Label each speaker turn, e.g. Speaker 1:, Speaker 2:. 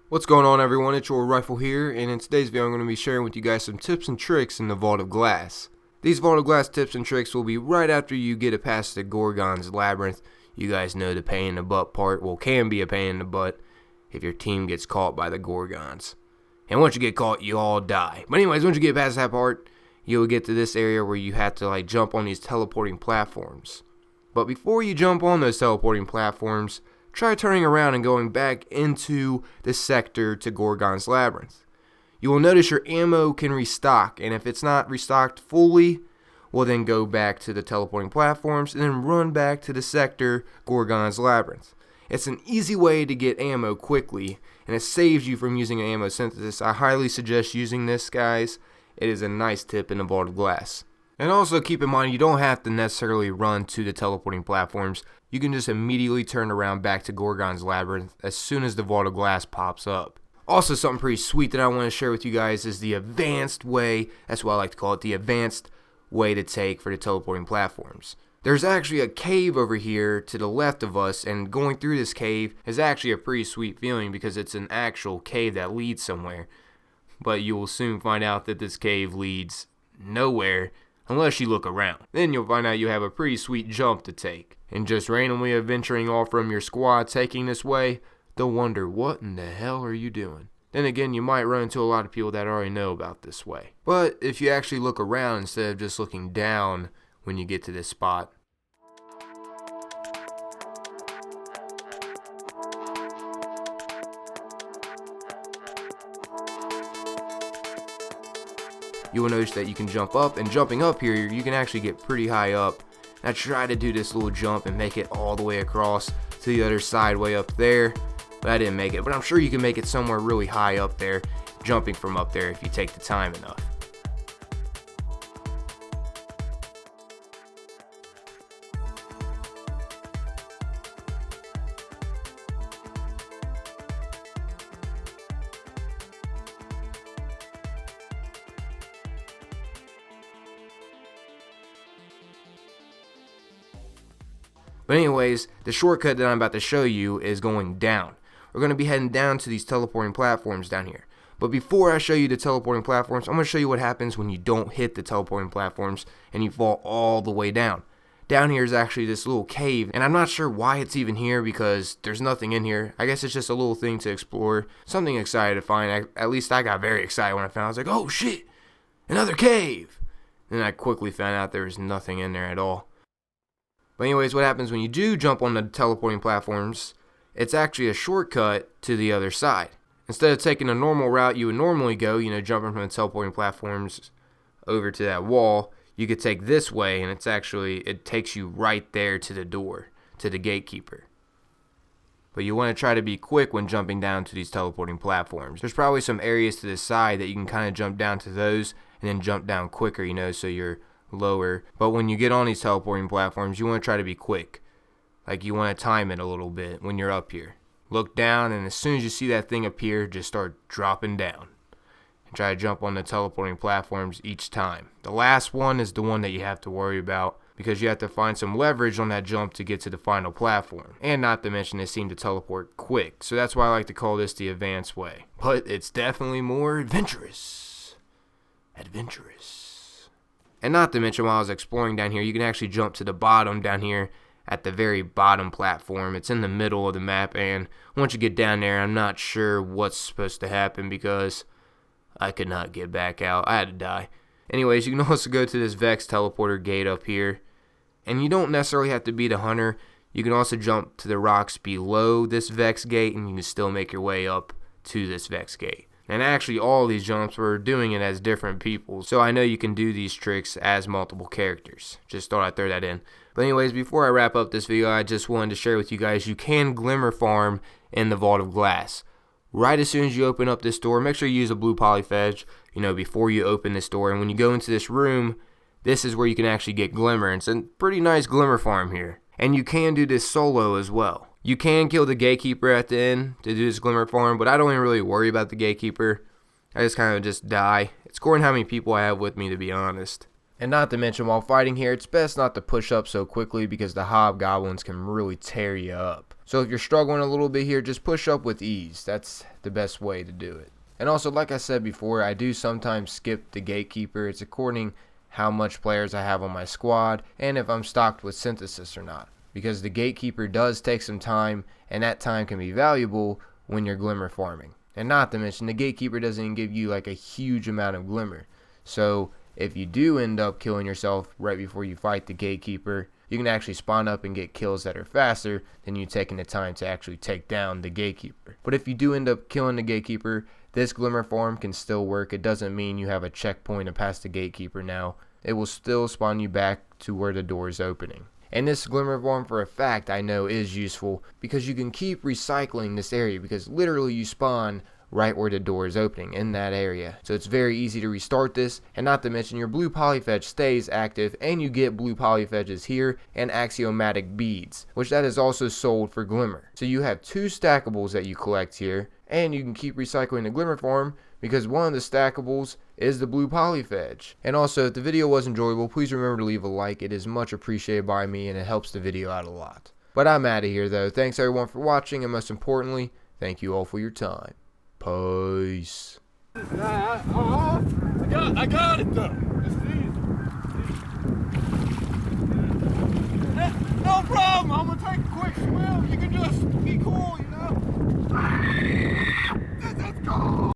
Speaker 1: What's going on, everyone? It's your Rifle here, and in today's video I'm going to be sharing with you guys some tips and tricks in the Vault of Glass. These Vault of Glass tips and tricks will be right after you get it past the Gorgon's Labyrinth. You guys know the pain in the butt part, well, can be a pain in the butt if your team gets caught by the Gorgons. And once you get caught, you all die. But anyways, once you get past that part, you'll get to this area where you have to jump on these teleporting platforms. But before you jump on those teleporting platforms, try turning around and going back into the sector to Gorgon's Labyrinth. You will notice your ammo can restock, and if it's not restocked fully, well then go back to the teleporting platforms and then run back to the sector Gorgon's Labyrinth. It's an easy way to get ammo quickly, and it saves you from using ammo synthesis. I highly suggest using this, guys. It is a nice tip in the Vault of Glass. And also keep in mind, you don't have to necessarily run to the teleporting platforms. You can just immediately turn around back to Gorgon's Labyrinth as soon as the Vault of Glass pops up. Also, something pretty sweet that I want to share with you guys is the advanced way, that's what I like to call it, the advanced way to take for the teleporting platforms. There's actually a cave over here to the left of us, and going through this cave is actually a pretty sweet feeling because it's an actual cave that leads somewhere. But you will soon find out that this cave leads nowhere unless you look around. Then you'll find out you have a pretty sweet jump to take. And just randomly adventuring off from your squad taking this way, they'll wonder, what in the hell are you doing? Then again, you might run into a lot of people that already know about this way. But if you actually look around instead of just looking down when you get to this spot, you will notice that you can jump up, and jumping up here, you can actually get pretty high up. And I try to do this little jump and make it all the way across to the other side way up there, but I didn't make it. But I'm sure you can make it somewhere really high up there, jumping from up there if you take the time enough. But anyways, the shortcut that I'm about to show you is going down. We're going to be heading down to these teleporting platforms down here. But before I show you the teleporting platforms, I'm going to show you what happens when you don't hit the teleporting platforms and you fall all the way down. Down here is actually this little cave, and I'm not sure why it's even here because there's nothing in here. I guess it's just a little thing to explore, something exciting to find. At least I got very excited when I found it. I was like, oh shit, another cave! And I quickly found out there was nothing in there at all. But anyways, what happens when you do jump on the teleporting platforms, it's actually a shortcut to the other side. Instead of taking a normal route you would normally go, jumping from the teleporting platforms over to that wall, you could take this way, and it takes you right there to the door, to the gatekeeper. But you want to try to be quick when jumping down to these teleporting platforms. There's probably some areas to the side that you can kind of jump down to those and then jump down quicker, so you're lower. But when you get on these teleporting platforms, you want to try to be quick. You want to time it a little bit when you're up here. Look down, and as soon as you see that thing appear, just start dropping down. And try to jump on the teleporting platforms each time. The last one is the one that you have to worry about because you have to find some leverage on that jump to get to the final platform. And not to mention they seem to teleport quick. So that's why I like to call this the advanced way. But it's definitely more adventurous. And not to mention, while I was exploring down here, you can actually jump to the bottom down here at the very bottom platform. It's in the middle of the map, and once you get down there, I'm not sure what's supposed to happen because I could not get back out. I had to die. Anyways, you can also go to this Vex teleporter gate up here, and you don't necessarily have to be the hunter. You can also jump to the rocks below this Vex gate, and you can still make your way up to this Vex gate. And actually, all these jumps were doing it as different people. So I know you can do these tricks as multiple characters. Just thought I'd throw that in. But anyways, before I wrap up this video, I just wanted to share with you guys, you can glimmer farm in the Vault of Glass. Right as soon as you open up this door, make sure you use a blue polyfedge, before you open this door. And when you go into this room, this is where you can actually get glimmer. And it's a pretty nice glimmer farm here. And you can do this solo as well. You can kill the gatekeeper at the end to do this glimmer farm, but I don't even really worry about the gatekeeper. I just kind of die. It's scoring how many people I have with me, to be honest. And not to mention, while fighting here, it's best not to push up so quickly because the hobgoblins can really tear you up. So if you're struggling a little bit here, just push up with ease. That's the best way to do it. And also, like I said before, I do sometimes skip the gatekeeper. It's according how much players I have on my squad and if I'm stocked with synthesis or not. Because the gatekeeper does take some time, and that time can be valuable when you're glimmer farming. And not to mention, the gatekeeper doesn't even give you like a huge amount of glimmer. So if you do end up killing yourself right before you fight the gatekeeper, you can actually spawn up and get kills that are faster than you taking the time to actually take down the gatekeeper. But if you do end up killing the gatekeeper, this glimmer farm can still work. It doesn't mean you have a checkpoint to pass the gatekeeper now. It will still spawn you back to where the door is opening. And this glimmer farm, for a fact, I know is useful because you can keep recycling this area, because literally you spawn right where the door is opening in that area. So it's very easy to restart this, and not to mention your blue polyfetch stays active, and you get blue polyfetches here and axiomatic beads, which that is also sold for glimmer. So you have 2 stackables that you collect here, and you can keep recycling the glimmer farm because one of the stackables is the blue polyfetch. And also, if the video was enjoyable, please remember to leave a like. It is much appreciated by me and it helps the video out a lot. But I'm out of here though. Thanks everyone for watching, and most importantly, thank you all for your time. Peace.
Speaker 2: I got it though. This is easy. No problem. I'm gonna take a quick swim. You can just be cool, you know. Let's go.